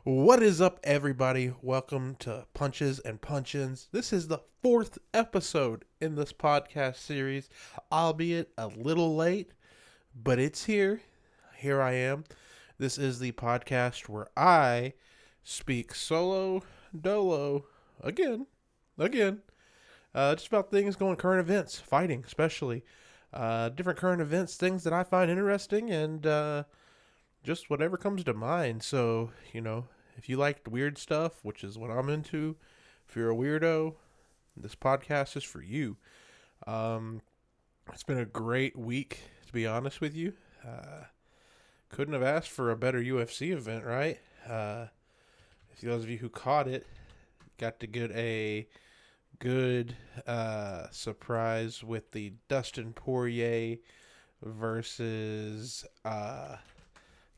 What is up, everybody? Welcome to Punches and Punch-Ins. This is the fourth episode in this podcast series, albeit a little late, but it's here. Here I am. This is the podcast where I speak solo, dolo, again, just about things going current events, fighting especially, different current events, things that I find interesting, and just whatever comes to mind. So, if you like weird stuff, which is what I'm into, if you're a weirdo, this podcast is for you. Um, it's been a great week, to be honest with you. Couldn't have asked for a better UFC event, right? If those of you who caught it got to get a good surprise with the Dustin Poirier versus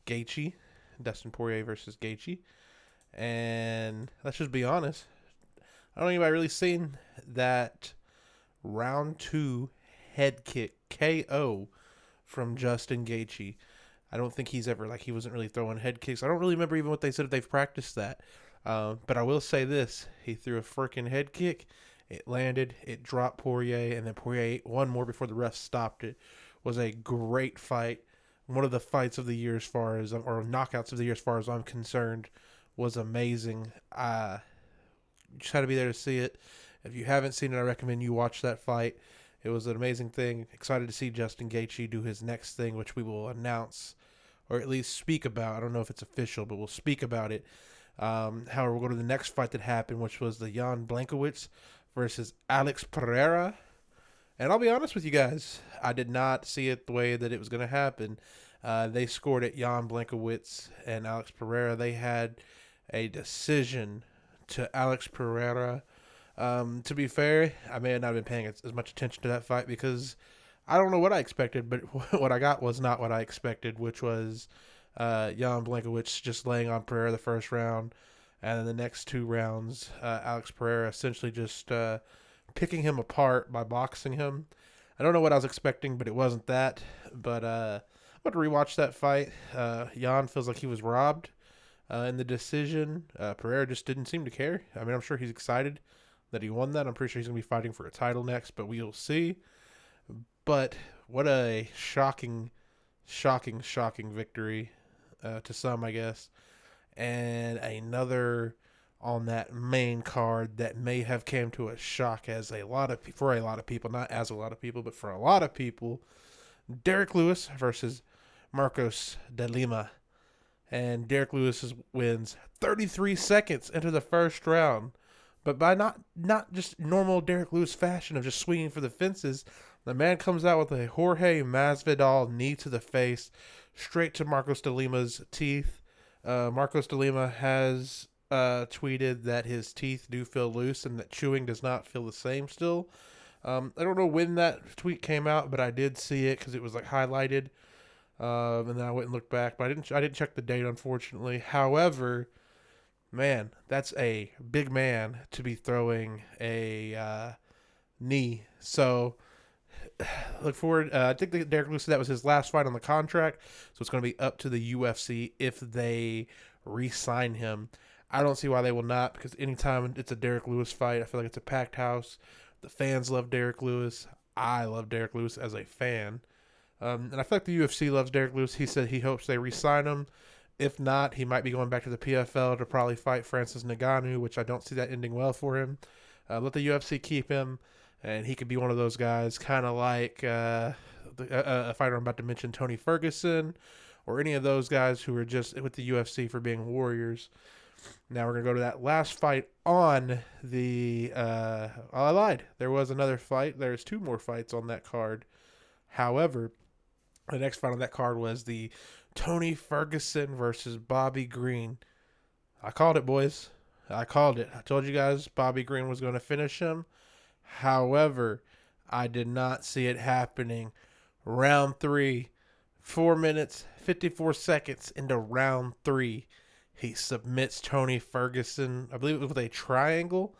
Gaethje. Dustin Poirier versus Gaethje. And let's just be honest, I don't think anybody really seen that round 2 head kick KO from Justin Gaethje. I don't think he's ever, he wasn't really throwing head kicks. I don't really remember even what they said if they've practiced that. But I will say this, he threw a freaking head kick, it landed, it dropped Poirier, and then Poirier ate one more before the ref stopped it. It was a great fight. One of the fights of the year as far as, or knockouts of the year as far as I'm concerned, was amazing. Just had to be there to see it. If you haven't seen it, I recommend you watch that fight. It was an amazing thing. Excited to see Justin Gaethje do his next thing, which we will announce, or at least speak about. I don't know if it's official, but we'll speak about it. However, we'll go to the next fight that happened, which was the Jan Blachowicz versus Alex Pereira. And I'll be honest with you guys, I did not see it the way that it was going to happen. They scored it, Jan Blachowicz and Alex Pereira. They had a decision to Alex Pereira. To be fair, I may have not been paying as much attention to that fight because I don't know what I expected, but what I got was not what I expected, which was Jan Blachowicz just laying on Pereira the first round, and then the next two rounds, Alex Pereira essentially just picking him apart by boxing him. I don't know what I was expecting, but it wasn't that. But I'm about to rewatch that fight. Jan feels like he was robbed in the decision. Pereira just didn't seem to care. I mean, I'm sure he's excited that he won that. I'm pretty sure he's going to be fighting for a title next, but we'll see. But what a shocking victory to some, I guess. And another on that main card that may have came to a shock as for a lot of people, not as a lot of people, but for a lot of people. Derek Lewis versus Marcos de Lima. And Derek Lewis wins 33 seconds into the first round. But by not just normal Derek Lewis fashion of just swinging for the fences, the man comes out with a Jorge Masvidal knee to the face, straight to Marcos de Lima's teeth. Marcos de Lima has tweeted that his teeth do feel loose and that chewing does not feel the same still. I don't know when that tweet came out, but I did see it because it was highlighted. And then I went and looked back, but I didn't check the date, unfortunately. However, man, that's a big man to be throwing a knee. So look forward. I think that Derek Lewis said that was his last fight on the contract, so it's going to be up to the UFC if they re-sign him. I don't see why they will not, because anytime it's a Derek Lewis fight, I feel like it's a packed house. The fans love Derek Lewis. I love Derek Lewis as a fan. And I feel like the UFC loves Derek Lewis. He said he hopes they re-sign him. If not, he might be going back to the PFL to probably fight Francis Ngannou, which I don't see that ending well for him. Let the UFC keep him, and he could be one of those guys, kind of like a fighter I'm about to mention, Tony Ferguson, or any of those guys who are just with the UFC for being warriors. Now we're going to go to that last fight on the... I lied. There was another fight. There's two more fights on that card. However, the next fight on that card was the Tony Ferguson versus Bobby Green. I called it, boys. I called it. I told you guys Bobby Green was going to finish him. However, I did not see it happening. Round 3, 4 minutes, 54 seconds into round 3. He submits Tony Ferguson, I believe it was with a triangle.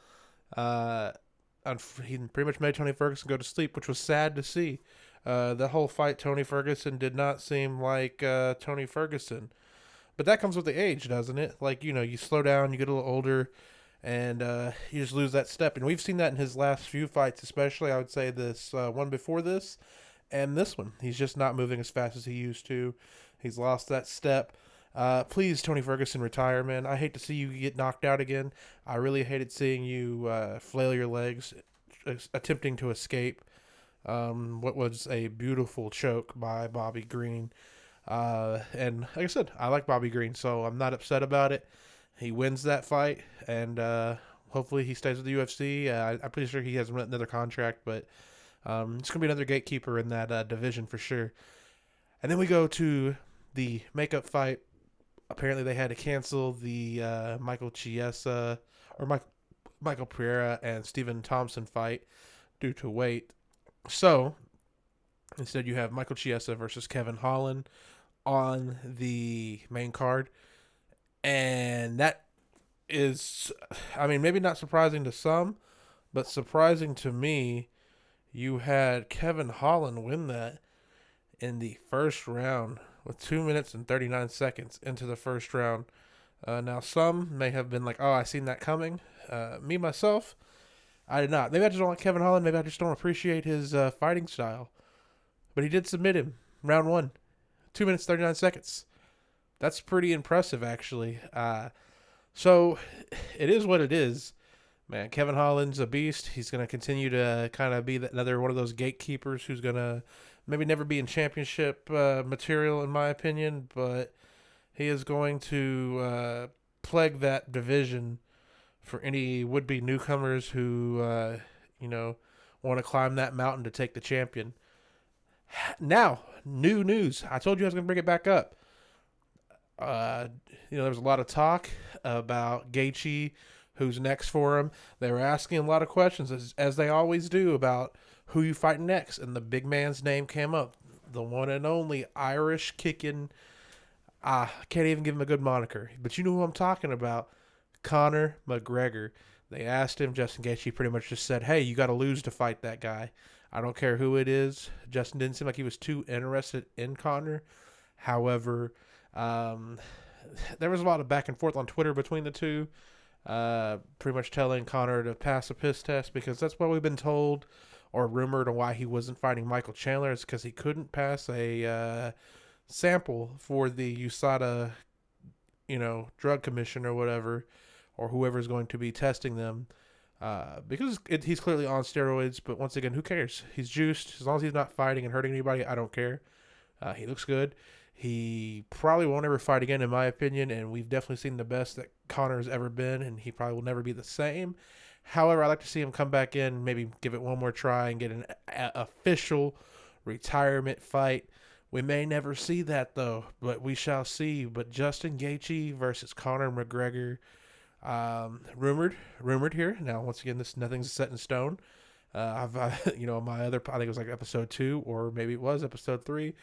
He pretty much made Tony Ferguson go to sleep, which was sad to see. The whole fight, Tony Ferguson did not seem like Tony Ferguson. But that comes with the age, doesn't it? Like, you slow down, you get a little older, and you just lose that step. And we've seen that in his last few fights, especially. I would say this one before this and this one. He's just not moving as fast as he used to. He's lost that step. Please, Tony Ferguson, retire, man. I hate to see you get knocked out again. I really hated seeing you flail your legs, attempting to escape what was a beautiful choke by Bobby Green. And like I said, I like Bobby Green, so I'm not upset about it. He wins that fight, and hopefully he stays with the UFC. I'm pretty sure he has another contract, but it's going to be another gatekeeper in that division for sure. And then we go to the makeup fight. Apparently they had to cancel the Michael Chiesa or Michael Pereira and Stephen Thompson fight due to weight. So instead you have Michael Chiesa versus Kevin Holland on the main card. And that is, I mean, maybe not surprising to some, but surprising to me. You had Kevin Holland win that in the first round with 2 minutes and 39 seconds into the first round. Now, some may have been like, oh, I seen that coming. Me, myself, I did not. Maybe I just don't like Kevin Holland. Maybe I just don't appreciate his fighting style. But he did submit him. Round 1. 2 minutes, 39 seconds. That's pretty impressive, actually. So, it is what it is. Man, Kevin Holland's a beast. He's going to continue to kind of be another one of those gatekeepers who's going to maybe never be in championship material, in my opinion, but he is going to plague that division for any would-be newcomers who, want to climb that mountain to take the champion. Now, new news. I told you I was going to bring it back up. There was a lot of talk about Gaethje, who's next for him. They were asking a lot of questions, as they always do, about who you fight next. And the big man's name came up. The one and only Irish kicking. I can't even give him a good moniker. But you know who I'm talking about. Conor McGregor. They asked him. Justin Gaethje pretty much just said, hey, you got to lose to fight that guy. I don't care who it is. Justin didn't seem like he was too interested in Conor. However, there was a lot of back and forth on Twitter between the two. Pretty much telling Conor to pass a piss test because that's what we've been told or rumored on why he wasn't fighting Michael Chandler is because he couldn't pass a sample for the USADA, drug commission or whatever, or whoever's going to be testing them. Because he's clearly on steroids, but once again, who cares? He's juiced. As long as he's not fighting and hurting anybody, I don't care. He looks good. He probably won't ever fight again, in my opinion, and we've definitely seen the best that Conor has ever been, and he probably will never be the same. However, I'd like to see him come back in, maybe give it one more try and get an official retirement fight. We may never see that, though, but we shall see. But Justin Gaethje versus Conor McGregor, rumored here. Now, once again, nothing's set in stone. My other, I think it was like episode 2, or maybe it was episode 3.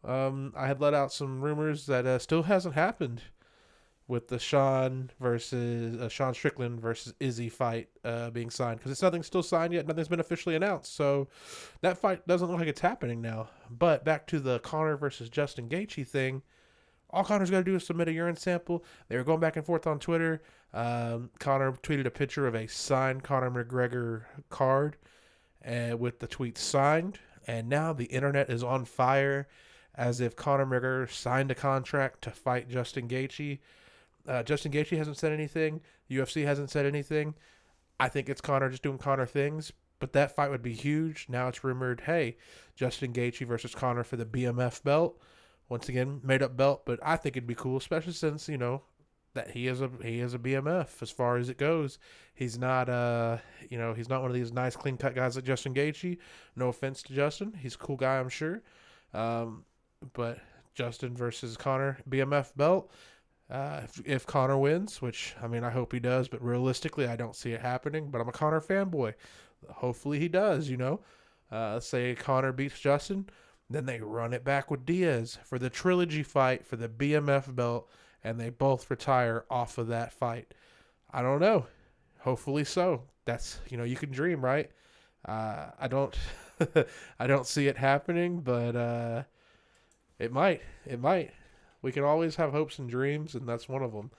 I had let out some rumors that still hasn't happened with the Sean Strickland versus Izzy fight being signed, because nothing's still signed yet. Nothing's been officially announced, so that fight doesn't look like it's happening now. But back to the Conor versus Justin Gaethje thing. All Conor's got to do is submit a urine sample. They were going back and forth on Twitter. Conor tweeted a picture of a signed Conor McGregor card with the tweet signed, and now the internet is on fire as if Conor McGregor signed a contract to fight Justin Gaethje. Justin Gaethje hasn't said anything. UFC hasn't said anything. I think it's Conor just doing Conor things, but that fight would be huge. Now it's rumored, hey, Justin Gaethje versus Conor for the BMF belt. Once again, made up belt, but I think it'd be cool, especially since, that he is a BMF as far as it goes. He's not he's not one of these nice clean cut guys like Justin Gaethje. No offense to Justin. He's a cool guy, I'm sure. But Justin versus Conor BMF belt. If Conor wins, which, I hope he does, but realistically, I don't see it happening. But I'm a Conor fanboy. Hopefully he does, Let's say Conor beats Justin. Then they run it back with Diaz for the trilogy fight for the BMF belt, and they both retire off of that fight. I don't know. Hopefully so. That's, you can dream, right? I don't I don't see it happening, but it might. We can always have hopes and dreams, and that's one of them.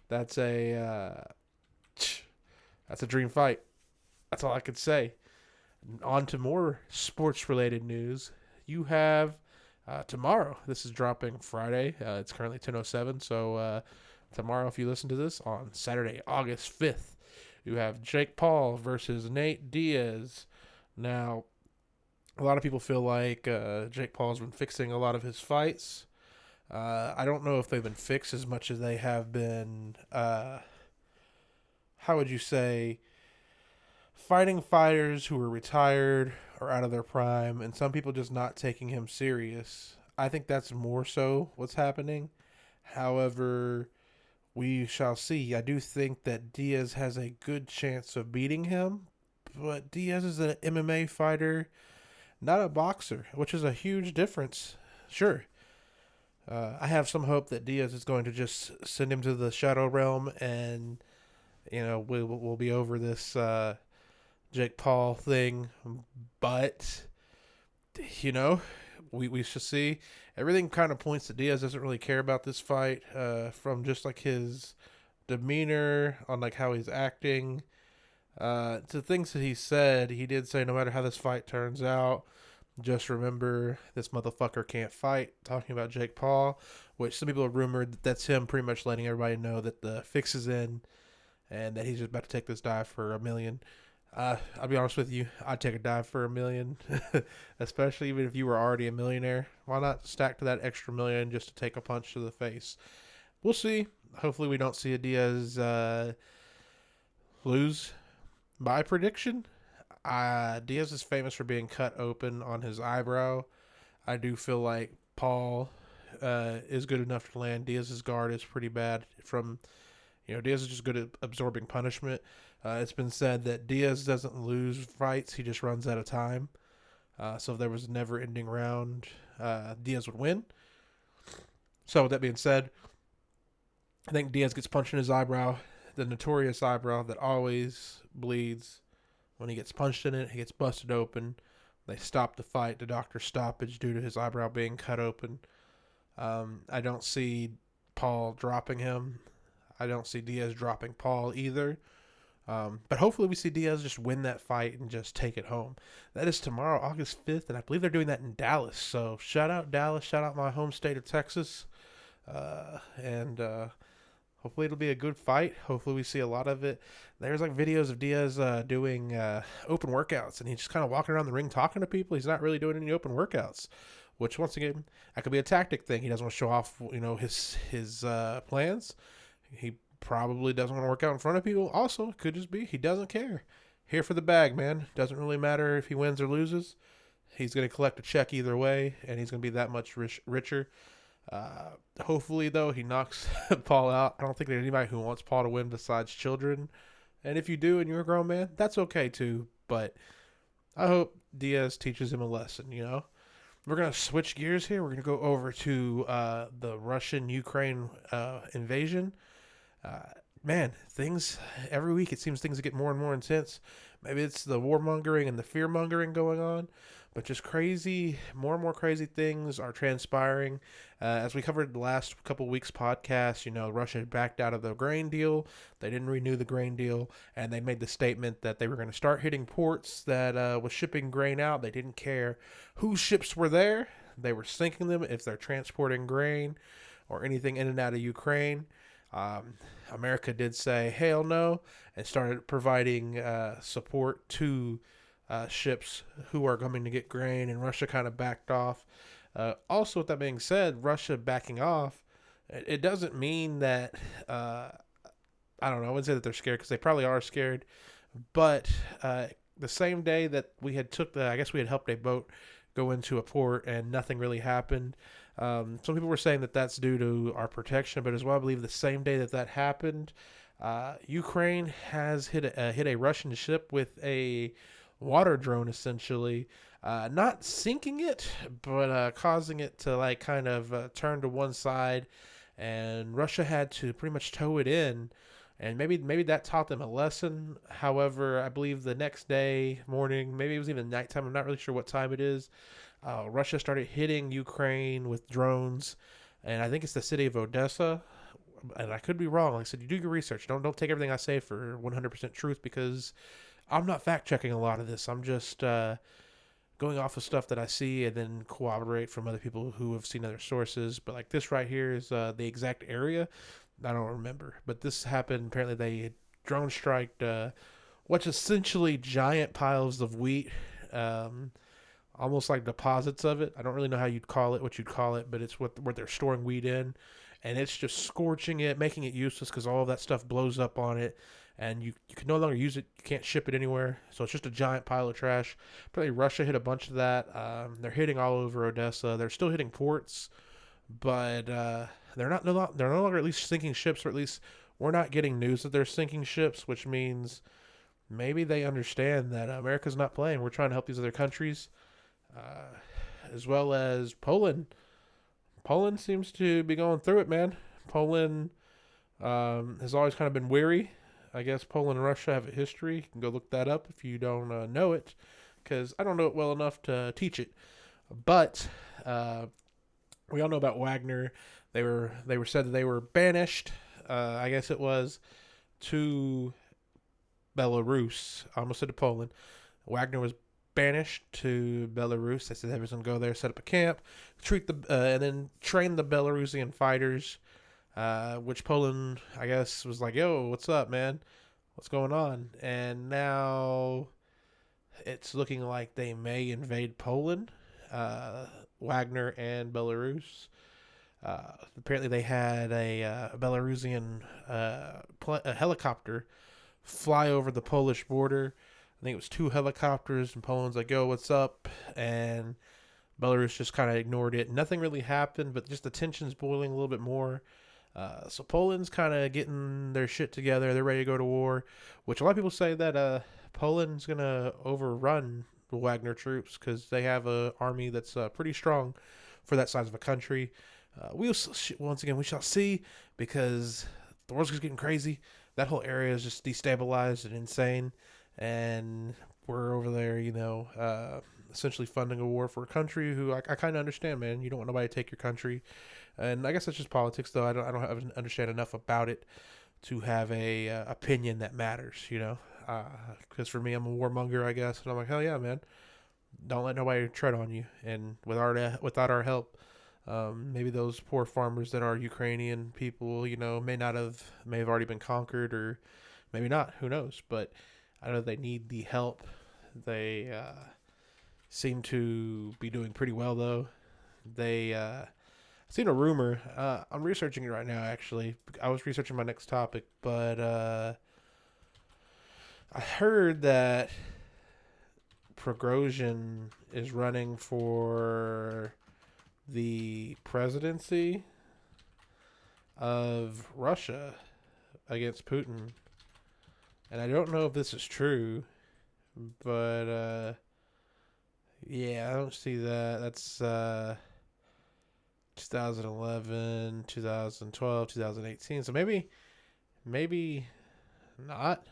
That's that's a dream fight. That's all I could say. On to more sports related news. You have tomorrow. This is dropping Friday. It's currently 10:07. So tomorrow, if you listen to this on Saturday, August 5th, you have Jake Paul versus Nate Diaz. Now, a lot of people feel like Jake Paul's been fixing a lot of his fights. I don't know if they've been fixed as much as they have been. How would you say? Fighting fighters who are retired or out of their prime, and some people just not taking him serious. I think that's more so what's happening. However, we shall see. I do think that Diaz has a good chance of beating him, but Diaz is an MMA fighter, not a boxer, which is a huge difference. Sure. I have some hope that Diaz is going to just send him to the Shadow Realm, and we'll be over this Jake Paul thing, but we should see. Everything kind of points that Diaz doesn't really care about this fight, from just like his demeanor on like how he's acting, to things that he said. He did say no matter how this fight turns out, just remember this motherfucker can't fight. Talking about Jake Paul, which some people have rumored that that's him pretty much letting everybody know that the fix is in, and that he's just about to take this dive for $1 million. I'll be honest with you, I'd take a dive for $1 million, especially even if you were already a millionaire. Why not stack to that extra $1 million just to take a punch to the face? We'll see. Hopefully we don't see a Diaz lose. My prediction, Diaz is famous for being cut open on his eyebrow. I do feel like Paul is good enough to land. Diaz's guard is pretty bad Diaz is just good at absorbing punishment. It's been said that Diaz doesn't lose fights. He just runs out of time. So if there was a never-ending round, Diaz would win. So with that being said, I think Diaz gets punched in his eyebrow, the notorious eyebrow that always bleeds. When he gets punched in it, he gets busted open. They stop the fight. The doctor stoppage due to his eyebrow being cut open. I don't see Paul dropping him. I don't see Diaz dropping Paul either. But hopefully we see Diaz just win that fight and just take it home. That is tomorrow, August 5th, and I believe they're doing that in Dallas. So shout out Dallas, shout out my home state of Texas. And hopefully it'll be a good fight. Hopefully we see a lot of it. There's like videos of Diaz doing open workouts, and he's just kind of walking around the ring talking to people. He's not really doing any open workouts, which once again, that could be a tactic thing. He doesn't want to show off, his plans. He probably doesn't want to work out in front of people. Also, it could just be he doesn't care. Here for the bag, man. Doesn't really matter if he wins or loses. He's going to collect a check either way, and he's going to be that much richer. Hopefully, though, he knocks Paul out. I don't think there's anybody who wants Paul to win besides children. And if you do and you're a grown man, that's okay too. But I hope Diaz teaches him a lesson, We're going to switch gears here. We're going to go over to the Russian-Ukraine invasion. Man, things every week it seems things get more and more intense. Maybe it's the warmongering and the fear-mongering going on, but just more and more crazy things are transpiring. As we covered the last couple weeks podcast, Russia had backed out of the grain deal. They didn't renew the grain deal, and they made the statement that they were going to start hitting ports that was shipping grain out. They didn't care whose ships were there. They were sinking them if they're transporting grain or anything in and out of Ukraine. America did say hell no and started providing support to ships who are coming to get grain, and Russia kind of backed off. Also, with that being said, Russia backing off, it doesn't mean that, I don't know, I wouldn't say that they're scared, because they probably are scared, but the same day that we had I guess we had helped a boat go into a port and nothing really happened. Some people were saying that that's due to our protection, but as well, I believe the same day that happened, Ukraine has hit a Russian ship with a water drone, essentially, not sinking it, but causing it to kind of turn to one side, and Russia had to pretty much tow it in, and maybe that taught them a lesson. However, I believe the next day, morning, maybe it was even nighttime, I'm not really sure what time it is, Russia started hitting Ukraine with drones, and I think it's the city of Odessa. And I could be wrong. Like I said, you do your research. Don't take everything I say for 100% truth, because I'm not fact checking a lot of this. I'm just going off of stuff that I see and then corroborate from other people who have seen other sources. But like this right here is the exact area. I don't remember, but this happened. Apparently, they drone striked what's essentially giant piles of wheat, um, almost like deposits of it. I don't really know how you'd call it, what you'd call it, but it's what they're storing wheat in, and it's just scorching it, making it useless because all of that stuff blows up on it, and you can no longer use it. You can't ship it anywhere, so it's just a giant pile of trash. Apparently, Russia hit a bunch of that. They're hitting all over Odessa. They're still hitting ports, but they're no longer at least sinking ships, or at least we're not getting news that they're sinking ships, which means maybe they understand that America's not playing. We're trying to help these other countries, uh, as well as Poland. Poland seems to be going through it, man. Poland has always kind of been weary. I guess Poland and Russia have a history. You can go look that up if you don't know it, because I don't know it well enough to teach it. But we all know about Wagner. They were said that they were banished. I guess it was to Belarus. I almost said to Poland. Wagner was banished to Belarus. They said they was going to go there, set up a camp, and then train the Belarusian fighters. Which Poland, I guess, was like, "Yo, what's up, man? What's going on?" And now it's looking like they may invade Poland, Wagner and Belarus. Apparently, they had a Belarusian a helicopter fly over the Polish border. I think it was two helicopters, and Poland's like, "Yo, what's up?" And Belarus just kind of ignored it. Nothing really happened, but just the tension's boiling a little bit more. So Poland's kind of getting their shit together. They're ready to go to war, which a lot of people say that Poland's going to overrun the Wagner troops because they have an army that's pretty strong for that size of a country. Once again, we shall see, because the world's just getting crazy. That whole area is just destabilized and insane, and we're over there, essentially funding a war for a country who I kind of understand, man. You don't want nobody to take your country. And I guess that's just politics, though. I don't understand enough about it to have a opinion that matters, Because for me, I'm a warmonger, I guess, and I'm like, hell yeah, man. Don't let nobody tread on you. And without our help, maybe those poor farmers that are Ukrainian people, may have already been conquered, or maybe not. Who knows? But I know they need the help. They seem to be doing pretty well, though. I've seen a rumor. I'm researching it right now, actually. I was researching my next topic, but I heard that Prigozhin is running for the presidency of Russia against Putin. And I don't know if this is true, but yeah, I don't see that. That's 2011, 2012, 2018. So maybe not.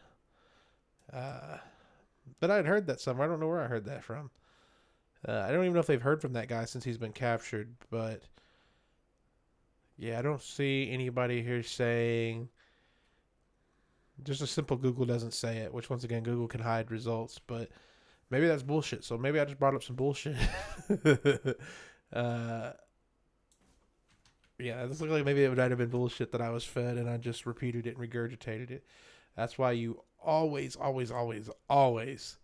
But I'd heard that somewhere. I don't know where I heard that from. I don't even know if they've heard from that guy since he's been captured. But yeah, I don't see anybody here saying. Just a simple Google doesn't say it, which once again, Google can hide results. But maybe that's bullshit. So maybe I just brought up some bullshit. Yeah, this looks like maybe it might have been bullshit that I was fed and I just repeated it and regurgitated it. That's why you always, always, always, always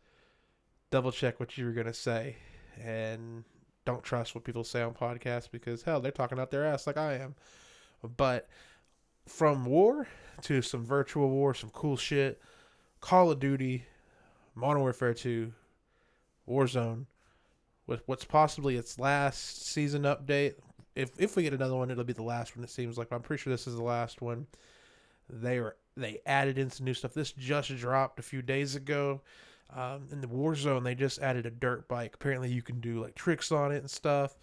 double check what you were going to say, and don't trust what people say on podcasts, because hell, they're talking out their ass like I am. But from war to some virtual war, some cool shit, Call of Duty, Modern Warfare 2, Warzone, with what's possibly its last season update. If we get another one, it'll be the last one, it seems like. But I'm pretty sure this is the last one. They added in some new stuff. This just dropped a few days ago. In the Warzone, they just added a dirt bike. Apparently, you can do like tricks on it and stuff.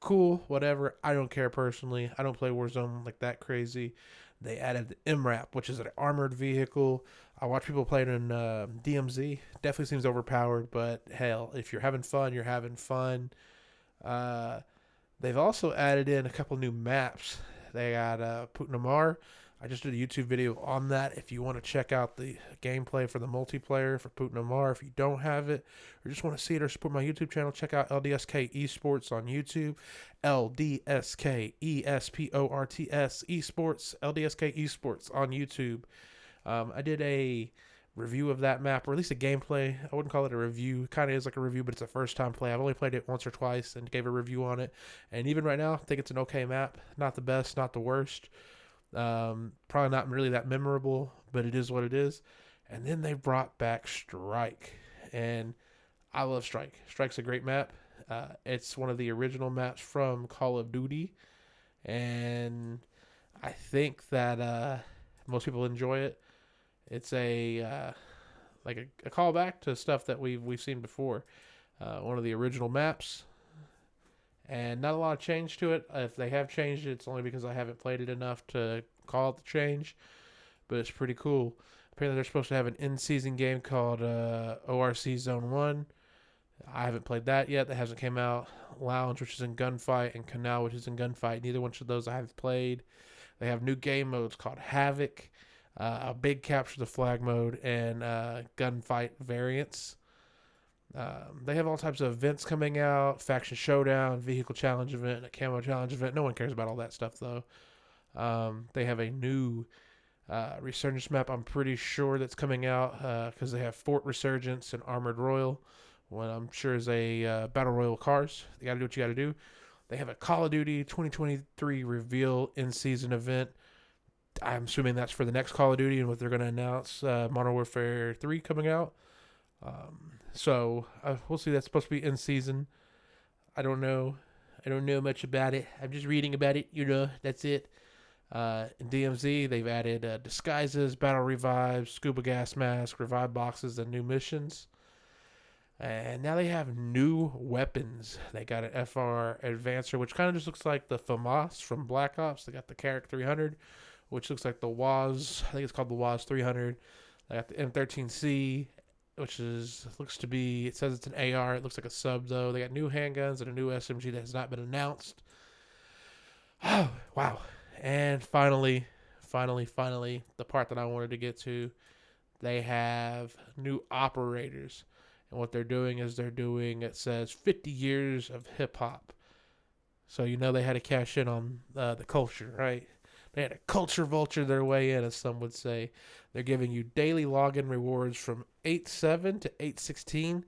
Cool, whatever. I don't care personally. I don't play Warzone like that crazy. They added the MRAP, which is an armored vehicle. I watch people play it in DMZ. Definitely seems overpowered, but hell, if you're having fun, you're having fun. They've also added in a couple new maps. They got Putnamar. I just did a YouTube video on that. If you want to check out the gameplay for the multiplayer for Putnamar, if you don't have it or just want to see it or support my YouTube channel, check out LDSK Esports on YouTube. LDSK ESPORTS Esports. LDSK Esports on YouTube. I did a review of that map, or at least a gameplay. I wouldn't call it a review. It kind of is like a review, but it's a first time play. I've only played it once or twice and gave a review on it. And even right now, I think it's an okay map. Not the best, not the worst. Probably not really that memorable, but it is what it is. And then they brought back Strike, and I love Strike. Strike's a great map. It's one of the original maps from Call of Duty, and I think that most people enjoy it. It's a like a callback to stuff that we've seen before. One of the original maps, and not a lot of change to it. If they have changed it, it's only because I haven't played it enough to call it the change. But it's pretty cool. Apparently, they're supposed to have an in-season game called ORC Zone 1. I haven't played that yet. That hasn't came out. Lounge, which is in Gunfight, and Canal, which is in Gunfight. Neither one of those I have played. They have new game modes called Havoc, a big capture the flag mode, and gunfight variants. They have all types of events coming out: faction showdown, vehicle challenge event, a camo challenge event. No one cares about all that stuff though. They have a new Resurgence map, I'm pretty sure, that's coming out because they have Fort Resurgence and Armored Royal. What I'm sure is a Battle Royal cars. You got to do what you got to do. They have a Call of Duty 2023 reveal in-season event. I'm assuming that's for the next Call of Duty and what they're going to announce. Modern Warfare 3 coming out. So we'll see. That's supposed to be in season. I don't know. I don't know much about it. I'm just reading about it. That's it. In DMZ, they've added disguises, battle revives, scuba gas mask, revive boxes, and new missions. And now they have new weapons. They got an FR Advancer, which kind of just looks like the FAMAS from Black Ops. They got the Carrack 300, which looks like the WAS. I think it's called the WAS 300. They got the M13C, which looks to be, it says it's an AR. It looks like a sub, though. They got new handguns and a new SMG that has not been announced. Oh, wow. And finally, the part that I wanted to get to, they have new operators. And what they're doing is it says 50 years of hip-hop. So they had to cash in on the culture, right? They had to culture vulture their way in, as some would say. They're giving you daily login rewards from 8/7 to 8/16.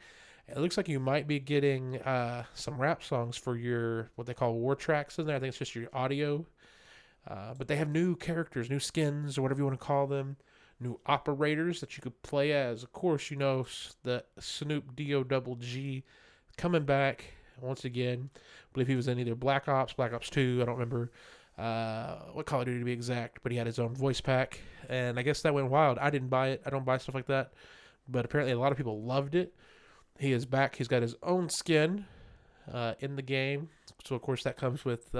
It looks like you might be getting some rap songs for your, what they call war tracks in there. I think it's just your audio. But they have new characters, new skins, or whatever you want to call them. New operators that you could play as. Of course, the Snoop D-O-double-G coming back once again. I believe he was in either Black Ops 2. I don't remember what Call of Duty to be exact, but he had his own voice pack. And I guess that went wild. I didn't buy it. I don't buy stuff like that. But apparently a lot of people loved it. He is back. He's got his own skin in the game. So, of course, that comes with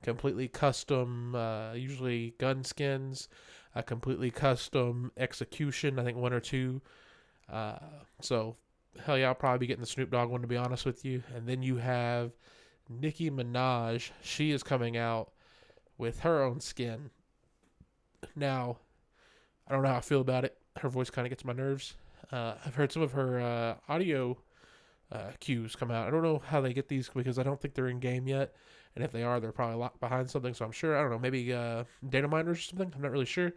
completely custom, usually gun skins, a completely custom execution, I think 1 or 2. So, hell yeah, I'll probably be getting the Snoop Dogg one, to be honest with you. And then you have Nicki Minaj. She is coming out with her own skin. Now, I don't know how I feel about it. Her voice kind of gets my nerves. I've heard some of her audio cues come out. I don't know how they get these because I don't think they're in game yet. And if they are, they're probably locked behind something. So I'm sure, I don't know, maybe data miners or something. I'm not really sure.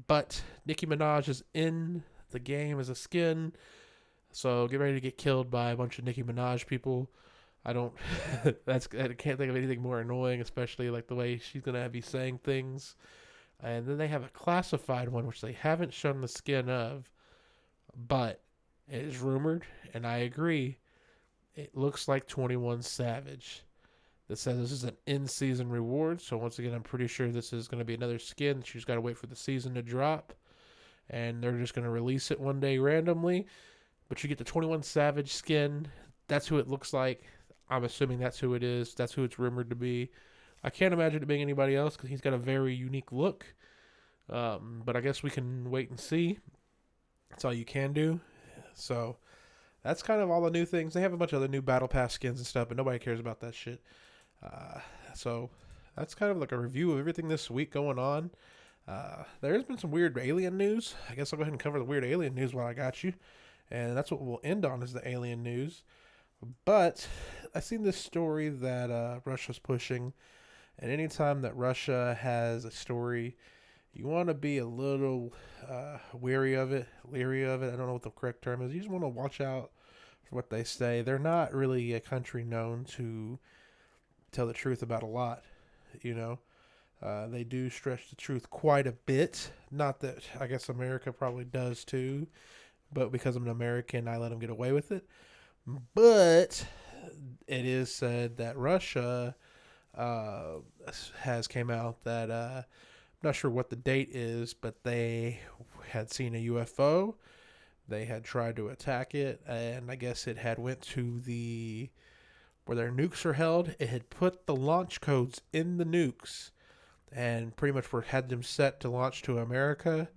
But Nicki Minaj is in the game as a skin. So get ready to get killed by a bunch of Nicki Minaj people. I can't think of anything more annoying, especially like the way she's going to be saying things. And then they have a classified one, which they haven't shown the skin of. But it is rumored, and I agree, it looks like 21 Savage. That says this is an in-season reward. So once again, I'm pretty sure this is going to be another skin. She's got to wait for the season to drop. And they're just going to release it one day randomly. But you get the 21 Savage skin. That's who it looks like. I'm assuming that's who it is. That's who it's rumored to be. I can't imagine it being anybody else because he's got a very unique look. But I guess we can wait and see. That's all you can do. So that's kind of all the new things. They have a bunch of other new Battle Pass skins and stuff, but nobody cares about that shit. Uh, so that's kind of like a review of everything this week going on. There's been some weird alien news. I guess I'll go ahead and cover the weird alien news while I got you. And that's what we'll end on is the alien news. But I seen this story that Russia's pushing, and anytime that Russia has a story, you want to be a little wary of it, leery of it. I don't know what the correct term is. You just want to watch out for what they say. They're not really a country known to tell the truth about a lot, you know. They do stretch the truth quite a bit. Not that I guess America probably does too, but because I'm an American, I let them get away with it. But it is said that Russia uh, has came out that I'm not sure what the date is, but they had seen a UFO. They had tried to attack it, and I guess it had went to the where their nukes are held. It had put the launch codes in the nukes, and pretty much had them set to launch to America.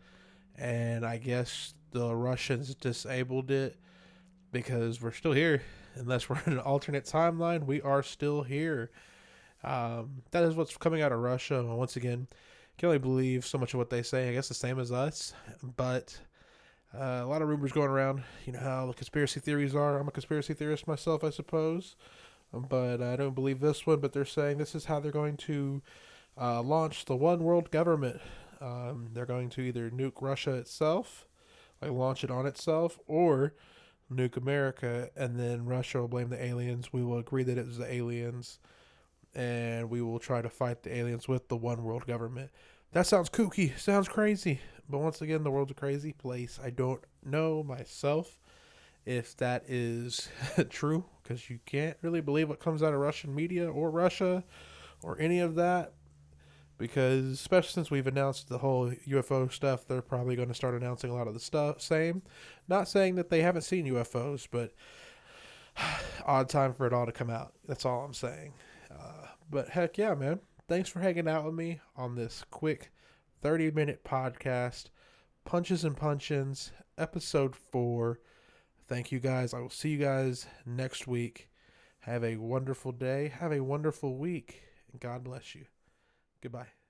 And I guess the Russians disabled it because we're still here. Unless we're in an alternate timeline, we are still here. That is what's coming out of Russia. Once again, can only believe so much of what they say. I guess the same as us, but a lot of rumors going around. You know how the conspiracy theories are. I'm a conspiracy theorist myself, I suppose, but I don't believe this one. But they're saying this is how they're going to launch the one world government. They're going to either nuke Russia itself, like launch it on itself, or nuke America, and then Russia will blame the aliens. We will agree that it was the aliens, and we will try to fight the aliens with the one world government. That sounds kooky, sounds crazy, but once again, the world's a crazy place. I don't know myself if that is true, because you can't really believe what comes out of Russian media or Russia or any of that, because especially since we've announced the whole UFO stuff, they're probably going to start announcing a lot of the stuff. Same, not saying that they haven't seen UFOs, but odd time for it all to come out. That's all I'm saying. But heck yeah, man. Thanks for hanging out with me on this quick 30-minute podcast. Punches and Punchins, episode 4. Thank you guys. I will see you guys next week. Have a wonderful day. Have a wonderful week. And God bless you. Goodbye.